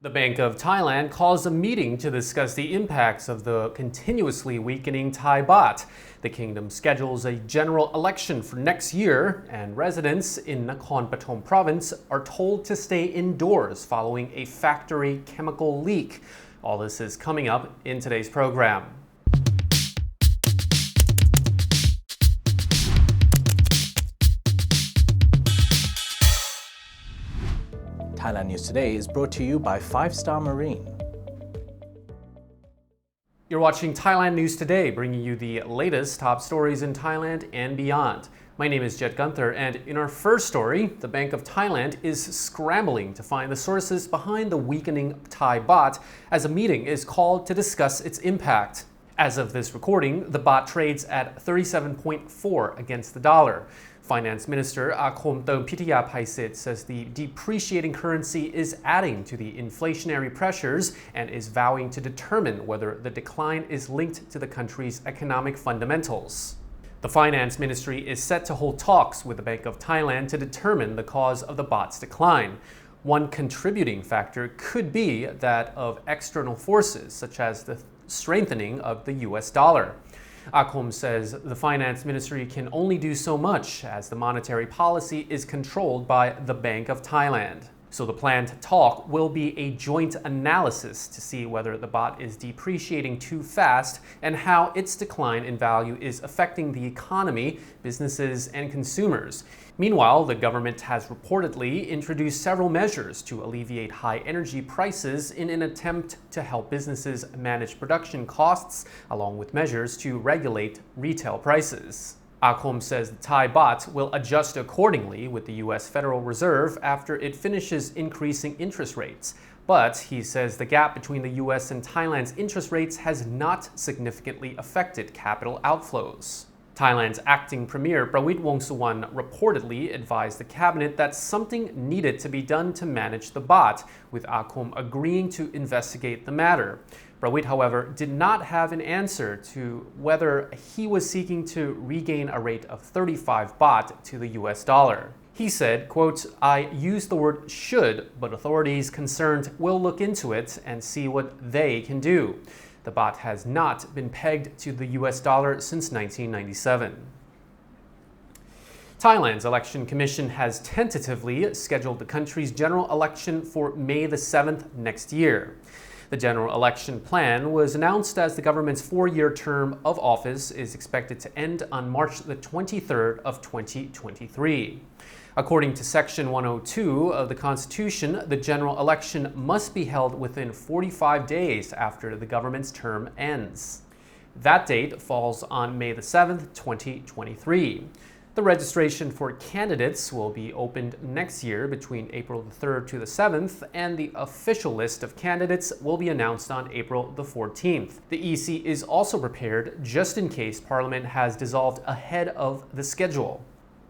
The Bank of Thailand calls a meeting to discuss the impacts of the continuously weakening Thai baht. The kingdom schedules a general election for next year, and residents in Nakhon Pathom province are told to stay indoors following a factory chemical leak. All this is coming up in today's program. Thailand News Today is brought to you by 5-Star Marine. You're watching Thailand News Today, bringing you the latest top stories in Thailand and beyond. My name is Jet Gunther, and in our first story, the Bank of Thailand is scrambling to find the sources behind the weakening Thai baht as a meeting is called to discuss its impact. As of this recording, the baht trades at 37.4 against the dollar. Finance Minister Nakhon Pathom says the depreciating currency is adding to the inflationary pressures and is vowing to determine whether the decline is linked to the country's economic fundamentals. The Finance Ministry is set to hold talks with the Bank of Thailand to determine the cause of the baht's decline. One contributing factor could be that of external forces, such as the strengthening of the US dollar. Nakhon says the Finance Ministry can only do so much as the monetary policy is controlled by the Bank of Thailand. So the planned talk will be a joint analysis to see whether the baht is depreciating too fast and how its decline in value is affecting the economy, businesses, and consumers. Meanwhile, the government has reportedly introduced several measures to alleviate high energy prices in an attempt to help businesses manage production costs, along with measures to regulate retail prices. Nakhon says the Thai baht will adjust accordingly with the U.S. Federal Reserve after it finishes increasing interest rates. But he says the gap between the U.S. and Thailand's interest rates has not significantly affected capital outflows. Thailand's acting premier Prawit Wongsuwan reportedly advised the cabinet that something needed to be done to manage the baht, with Nakhon agreeing to investigate the matter. Prawit, however, did not have an answer to whether he was seeking to regain a rate of 35 baht to the US dollar. He said, quote, "I use the word should, but authorities concerned will look into it and see what they can do." The baht has not been pegged to the US dollar since 1997. Thailand's Election Commission has tentatively scheduled the country's general election for May the 7th next year. The general election plan was announced as the government's 4-year term of office is expected to end on March the 23rd of 2023. According to Section 102 of the Constitution, the general election must be held within 45 days after the government's term ends. That date falls on May the 7th, 2023. The registration for candidates will be opened next year between April the 3rd to the 7th, and the official list of candidates will be announced on April the 14th. The EC is also prepared just in case Parliament has dissolved ahead of the schedule.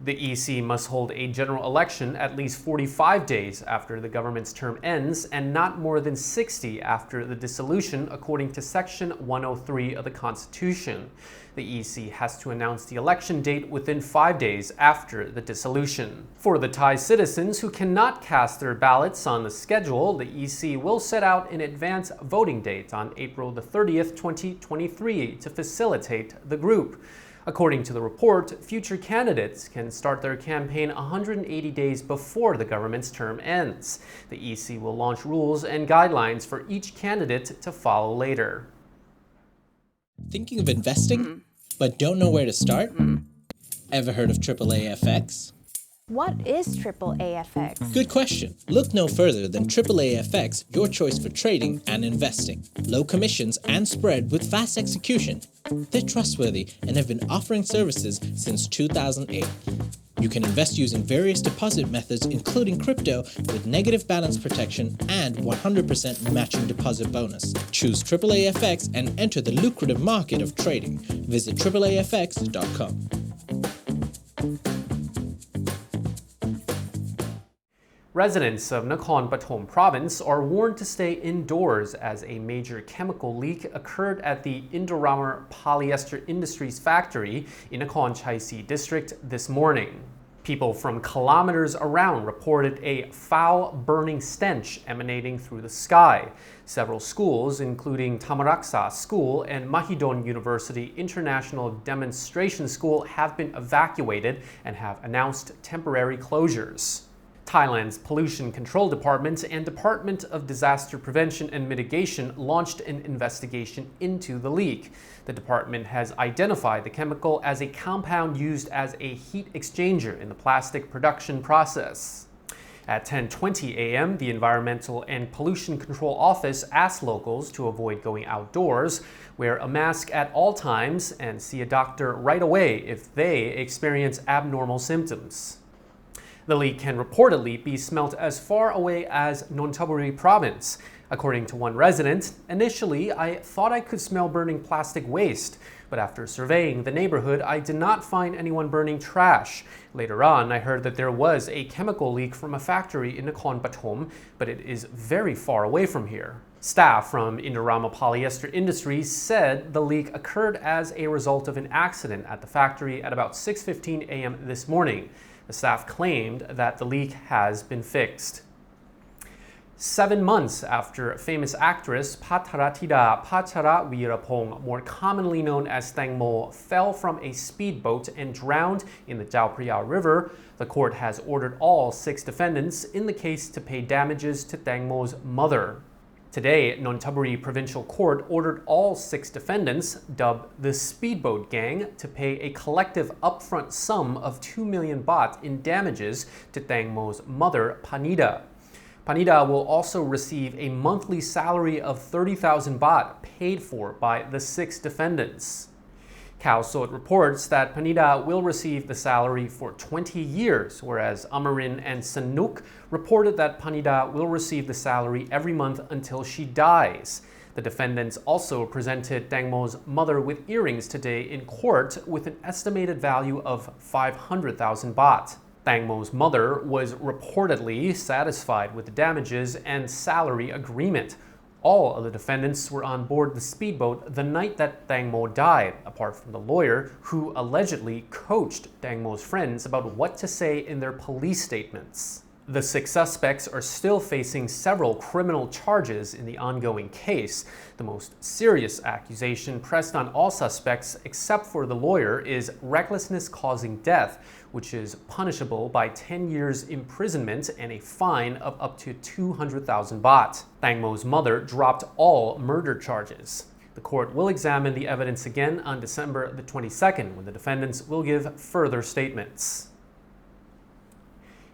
The EC must hold a general election at least 45 days after the government's term ends and not more than 60 after the dissolution, according to Section 103 of the Constitution. The EC has to announce the election date within 5 days after the dissolution. For the Thai citizens who cannot cast their ballots on the schedule, the EC will set out an advance voting date on April the 30th, 2023 to facilitate the group. According to the report, future candidates can start their campaign 180 days before the government's term ends. The EC will launch rules and guidelines for each candidate to follow later. Thinking of investing, but don't know where to start? Ever heard of AAAFX? What is AAAFX? Good question. Look no further than AAAFX, your choice for trading and investing. Low commissions and spread with fast execution. They're trustworthy and have been offering services since 2008. You can invest using various deposit methods, including crypto, with negative balance protection and 100% matching deposit bonus. Choose AAAFX and enter the lucrative market of trading. Visit AAAFX.com. Residents of Nakhon Pathom province are warned to stay indoors as a major chemical leak occurred at the Indorama Polyester Industries factory in Nakhon Chai Si district this morning. People from kilometers around reported a foul, burning stench emanating through the sky. Several schools, including Thammaraksa School and Mahidol University International Demonstration School, have been evacuated and have announced temporary closures. Thailand's Pollution Control Department and Department of Disaster Prevention and Mitigation launched an investigation into the leak. The department has identified the chemical as a compound used as a heat exchanger in the plastic production process. At 10:20 a.m., the Environmental and Pollution Control Office asked locals to avoid going outdoors, wear a mask at all times, and see a doctor right away if they experience abnormal symptoms. The leak can reportedly be smelt as far away as Nonthaburi province. According to one resident, initially I thought I could smell burning plastic waste, but after surveying the neighborhood, I did not find anyone burning trash. Later on, I heard that there was a chemical leak from a factory in Nakhon Pathom, but it is very far away from here. Staff from Indorama Polyester Industries said the leak occurred as a result of an accident at the factory at about 6:15 a.m. this morning. The staff claimed that the leak has been fixed. 7 months after famous actress Patharathida Patcharavirapong, more commonly known as Tangmo, fell from a speedboat and drowned in the Chao Phraya River, the court has ordered all 6 defendants in the case to pay damages to Tangmo's mother. Today, Nonthaburi Provincial Court ordered all 6 defendants, dubbed the Speedboat Gang, to pay a collective upfront sum of 2 million baht in damages to Tangmo's mother, Panida. Panida will also receive a monthly salary of 30,000 baht paid for by the 6 defendants. Khao reports that Panida will receive the salary for 20 years, whereas Amarin and Sanuk reported that Panida will receive the salary every month until she dies. The defendants also presented Tangmo's mother with earrings today in court with an estimated value of 500,000 baht. Tangmo's mother was reportedly satisfied with the damages and salary agreement. All of the defendants were on board the speedboat the night that Tangmo died, apart from the lawyer who allegedly coached Tangmo's friends about what to say in their police statements. The 6 suspects are still facing several criminal charges in the ongoing case. The most serious accusation pressed on all suspects, except for the lawyer, is recklessness causing death, which is punishable by 10 years imprisonment and a fine of up to 200,000 baht. Tangmo's mother dropped all murder charges. The court will examine the evidence again on December the 22nd, when the defendants will give further statements.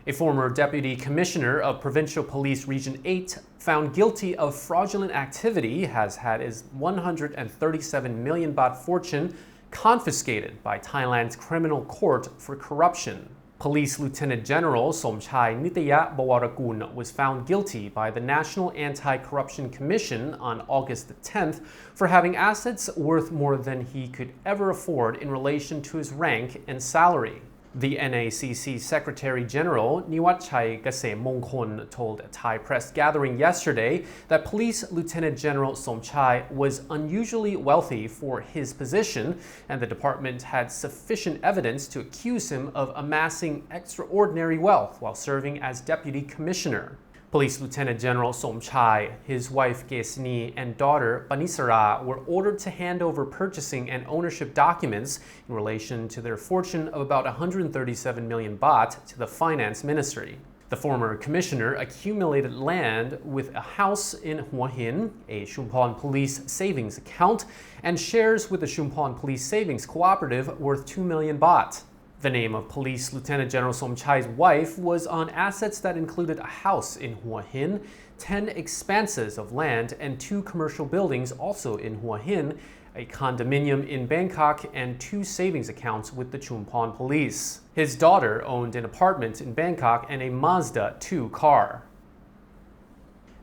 A former deputy commissioner of Provincial Police Region 8 found guilty of fraudulent activity has had his 137 million baht fortune confiscated by Thailand's criminal court for corruption. Police Lieutenant General Somchai Nitaya Bawarakul was found guilty by the National Anti-Corruption Commission on August 10th for having assets worth more than he could ever afford in relation to his rank and salary. The NACC Secretary General Niwatchai Kasem Mongkon told a Thai press gathering yesterday that Police Lieutenant General Somchai was unusually wealthy for his position, and the department had sufficient evidence to accuse him of amassing extraordinary wealth while serving as deputy commissioner. Police Lieutenant General Somchai, his wife Gesini, and daughter Panisara were ordered to hand over purchasing and ownership documents in relation to their fortune of about 137 million baht to the Finance Ministry. The former commissioner accumulated land with a house in Hua Hin, a Chumphon Police savings account, and shares with the Chumphon Police Savings Cooperative worth 2 million baht. The name of Police Lieutenant General Somchai's wife was on assets that included a house in Hua Hin, 10 expanses of land, and 2 commercial buildings also in Hua Hin, a condominium in Bangkok, and 2 savings accounts with the Chumphon Police. His daughter owned an apartment in Bangkok and a Mazda 2 car.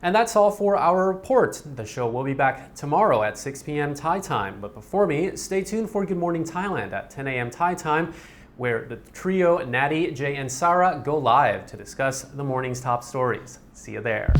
And that's all for our report. The show will be back tomorrow at 6 p.m. Thai time. But before me, stay tuned for Good Morning Thailand at 10 a.m. Thai time, where the trio Natty, Jay, and Sarah go live to discuss the morning's top stories. See you there.